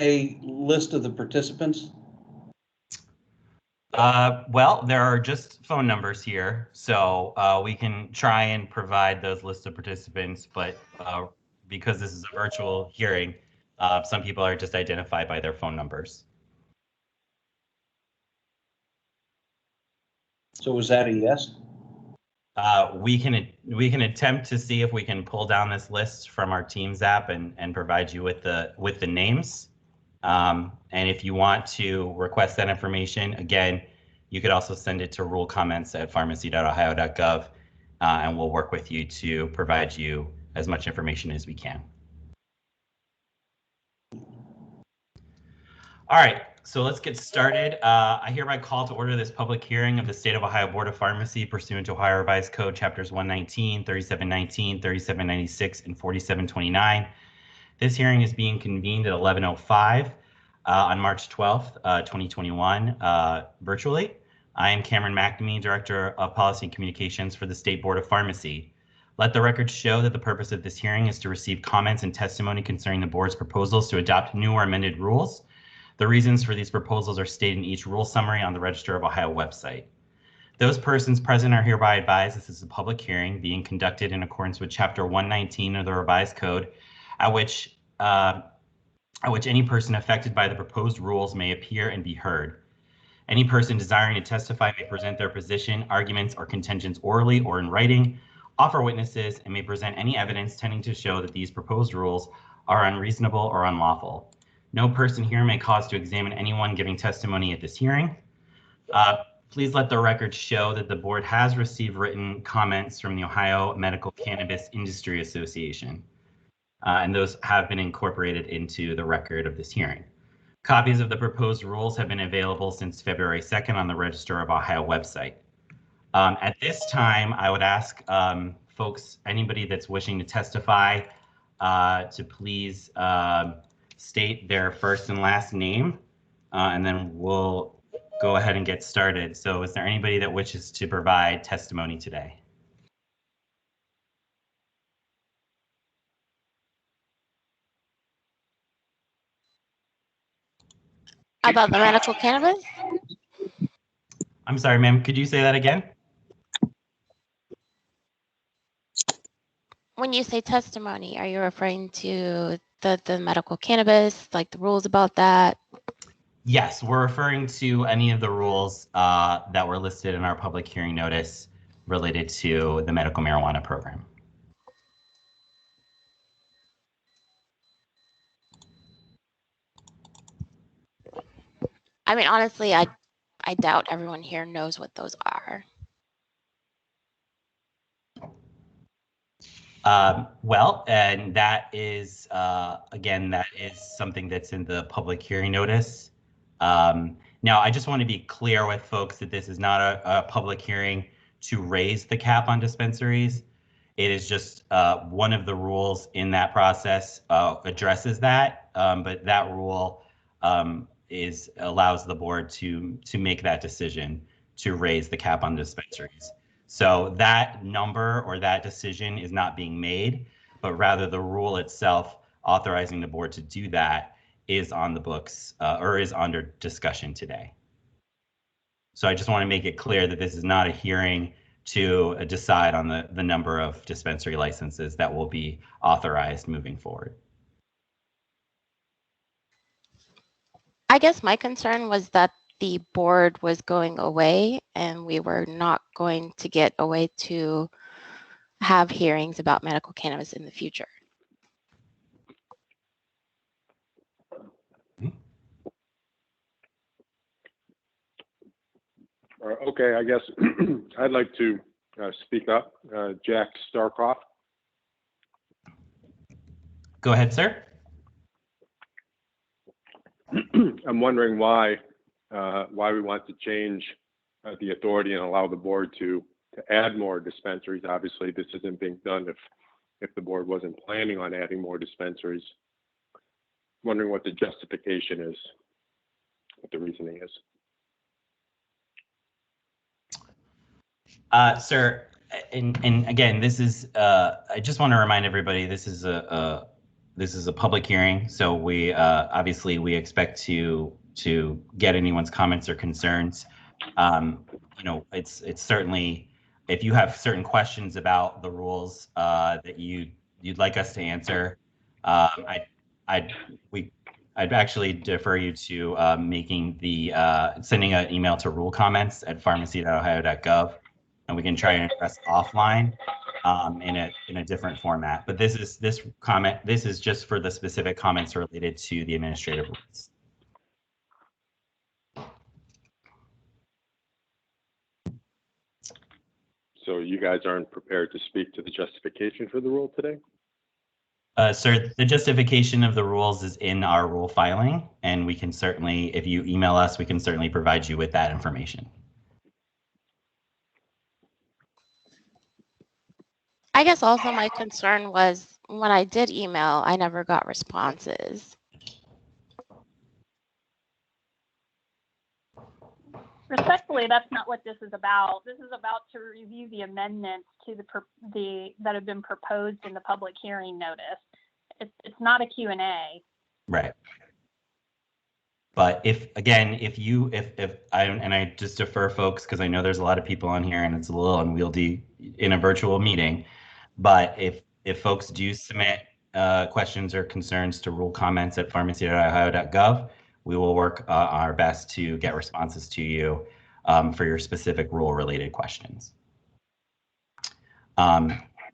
a list of the participants? Well, there are just phone numbers here, so we can try and provide those lists of participants, but because this is a virtual hearing, some people are just identified by their phone numbers. So is that a yes? We can attempt to see if we can pull down this list from our Teams app and provide you with the names. And if you want to request that information, again, you could also send it to rulecomments@pharmacy.ohio.gov, and we'll work with you to provide you as much information as we can. All right, so let's get started. I hereby call to order this public hearing of the State of Ohio Board of Pharmacy pursuant to Ohio Revised Code Chapters 119, 3719, 3796, and 4729. This hearing is being convened at 11:05 on March 12th, 2021, virtually. I am Cameron Mastamynd, Director of Policy and Communications for the State Board of Pharmacy. Let the record show that the purpose of this hearing is to receive comments and testimony concerning the board's proposals to adopt new or amended rules. The reasons for these proposals are stated in each rule summary on the Register of Ohio website. Those persons present are hereby advised this is a public hearing being conducted in accordance with Chapter 119 of the Revised Code, at which any person affected by the proposed rules may appear and be heard. Any person desiring to testify may present their position, arguments, or contentions orally or in writing, offer witnesses, and may present any evidence tending to show that these proposed rules are unreasonable or unlawful. No person here may cause to examine anyone giving testimony at this hearing. Please let the record show that the board has received written comments from the Ohio Medical Cannabis Industry Association, and those have been incorporated into the record of this hearing. Copies of the proposed rules have been available since February 2nd on the Register of Ohio website. At this time, I would ask folks, anybody that's wishing to testify, to please state their first and last name, and then we'll go ahead and get started. So is there anybody that wishes to provide testimony today? About the medical cannabis? I'm sorry, ma'am, could you say that again? When you say testimony, are you referring to the medical cannabis, like the rules about that? Yes, we're referring to any of the rules that were listed in our public hearing notice related to the medical marijuana program. I mean, honestly, I doubt everyone here knows what those are. Well, and that is, again, that is something that's in the public hearing notice. Now, I just want to be clear with folks that this is not a public hearing to raise the cap on dispensaries. It is just one of the rules in that process addresses that, but that rule allows the board to make that decision to raise the cap on dispensaries. So that number or that decision is not being made, but rather the rule itself authorizing the board to do that is on the books or is under discussion today. So I just want to make it clear that this is not a hearing to decide on the number of dispensary licenses that will be authorized moving forward. I guess my concern was that the board was going away and we were not going to get a way to have hearings about medical cannabis in the future. Okay, I guess I'd like to speak up. Jack Starkoff. Go ahead, sir. I'm wondering why we want to change the authority and allow the board to add more dispensaries. Obviously, this isn't being done if the board wasn't planning on adding more dispensaries. Wondering what the justification is, what the reasoning is. Sir, and again, this is, I just want to remind everybody, this is a this is a public hearing, so we obviously we expect to get anyone's comments or concerns. It's certainly, if you have certain questions about the rules that you'd like us to answer, I'd actually defer you to sending an email to rulecomments@pharmacy.ohio.gov, and we can try and address offline in a different format. But this is just for the specific comments related to the administrative rules. So you guys aren't prepared to speak to the justification for the rule today? Sir, the justification of the rules is in our rule filing, and we can certainly, if you email us, we can certainly provide you with that information. I guess also my concern was when I did email, I never got responses. Respectfully, that's not what this is about. This is about to review the amendments to that have been proposed in the public hearing notice. It's not a Q&A. Right. But if I just defer folks, because I know there's a lot of people on here and it's a little unwieldy in a virtual meeting. But if folks do submit questions or concerns to rulecomments@pharmacy.ohio.gov, we will work our best to get responses to you for your specific rule-related questions.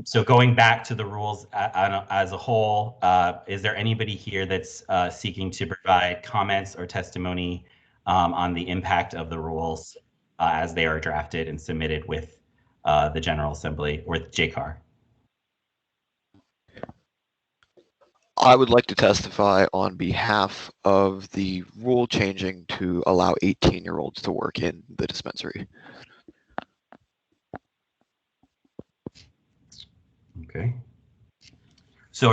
So going back to the rules as a whole, is there anybody here that's seeking to provide comments or testimony on the impact of the rules as they are drafted and submitted with the General Assembly or with JCAR? I would like to testify on behalf of the rule changing to allow 18-year-olds to work in the dispensary. Okay. So,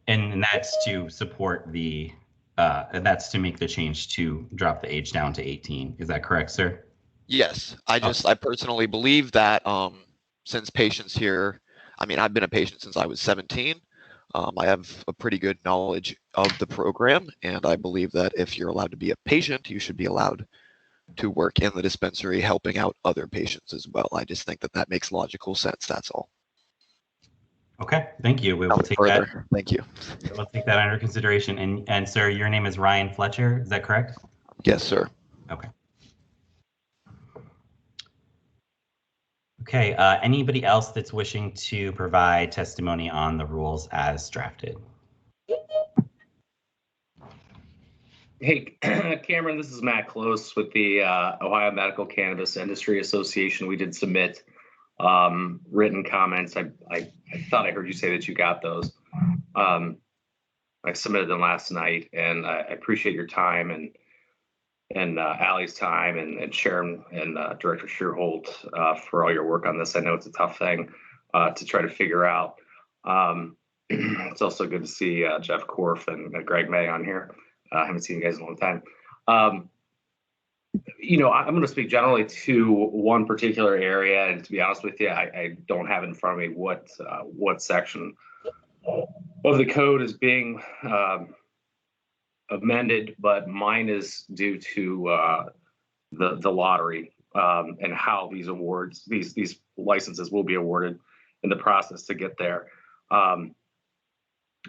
and that's to support and that's to make the change to drop the age down to 18. Is that correct, sir? Yes, I personally believe that since patients here, I've been a patient since I was 17. I have a pretty good knowledge of the program, and I believe that if you're allowed to be a patient, you should be allowed to work in the dispensary helping out other patients as well. I just think that that makes logical sense, that's all. Okay, thank you. We will take that. Thank you. We'll take that under consideration. And sir, your name is Ryan Fletcher, is that correct? Yes, sir. Okay. Okay, anybody else that's wishing to provide testimony on the rules as drafted? Hey, Cameron, this is Matt Close with the Ohio Medical Cannabis Industry Association. We did submit written comments. I thought I heard you say that you got those. I submitted them last night, and I appreciate your time and Allie's time and Sharon and Director Shearholt for all your work on this. I know it's a tough thing to try to figure out. It's also good to see Jeff Korf and Greg May on here. I haven't seen you guys in a long time. I'm going to speak generally to one particular area, and to be honest with you, I don't have in front of me what section of the code is being amended, but mine is due to the lottery and how these awards, these licenses will be awarded in the process to get there.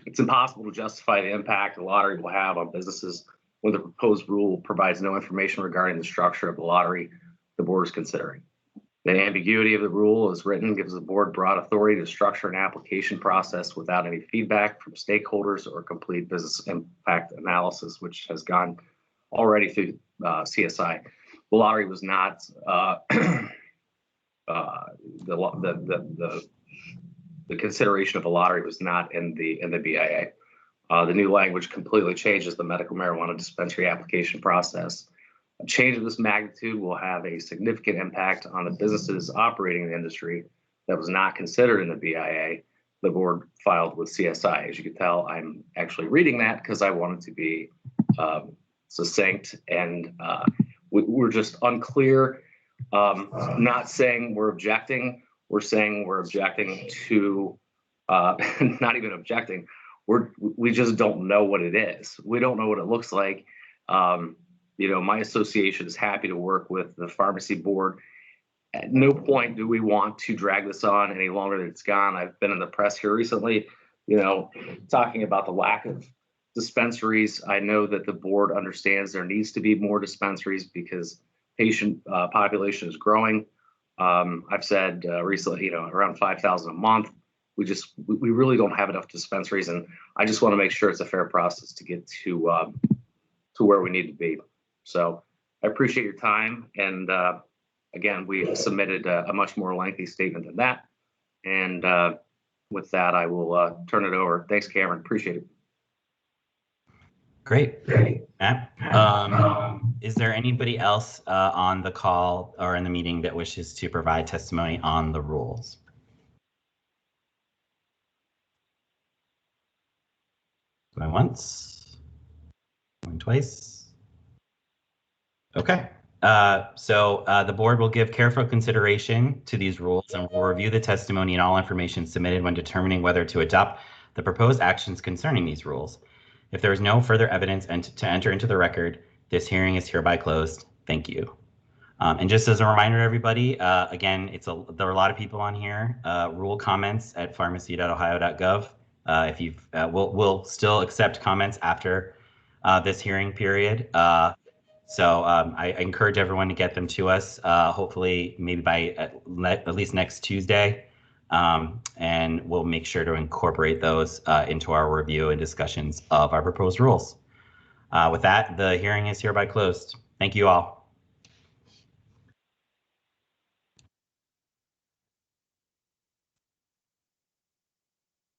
It's impossible to justify the impact the lottery will have on businesses when the proposed rule provides no information regarding the structure of the lottery the board is considering. The ambiguity of the rule as written gives the board broad authority to structure an application process without any feedback from stakeholders or complete business impact analysis, which has gone already through CSI. The lottery was not the consideration of a lottery was not in the BIA. The new language completely changes the medical marijuana dispensary application process. A change of this magnitude will have a significant impact on the businesses operating in the industry that was not considered in the BIA. The board filed with CSI. As you can tell, I'm actually reading that because I wanted to be succinct, and we're just unclear. Not saying we're objecting. We're saying we're objecting to, not even objecting. we just don't know what it is. We don't know what it looks like. My association is happy to work with the pharmacy board. At no point do we want to drag this on any longer than it's gone. I've been in the press here recently, talking about the lack of dispensaries. I know that the board understands there needs to be more dispensaries because patient population is growing. I've said recently, around 5,000 a month. We really don't have enough dispensaries, and I just want to make sure it's a fair process to get to where we need to be. So I appreciate your time, and again, we submitted a much more lengthy statement than that. And with that, I will turn it over. Thanks, Cameron. Appreciate it. Great, Matt. Is there anybody else on the call or in the meeting that wishes to provide testimony on the rules? Going once, going twice. Okay. So the board will give careful consideration to these rules and will review the testimony and all information submitted when determining whether to adopt the proposed actions concerning these rules. If there is no further evidence to enter into the record, this hearing is hereby closed. Thank you. And just as a reminder to everybody, again, there are a lot of people on here. Rule comments at pharmacy.ohio.gov. We'll still accept comments after this hearing period. So I encourage everyone to get them to us, hopefully maybe by at least next Tuesday. And we'll make sure to incorporate those into our review and discussions of our proposed rules. With that, the hearing is hereby closed. Thank you all.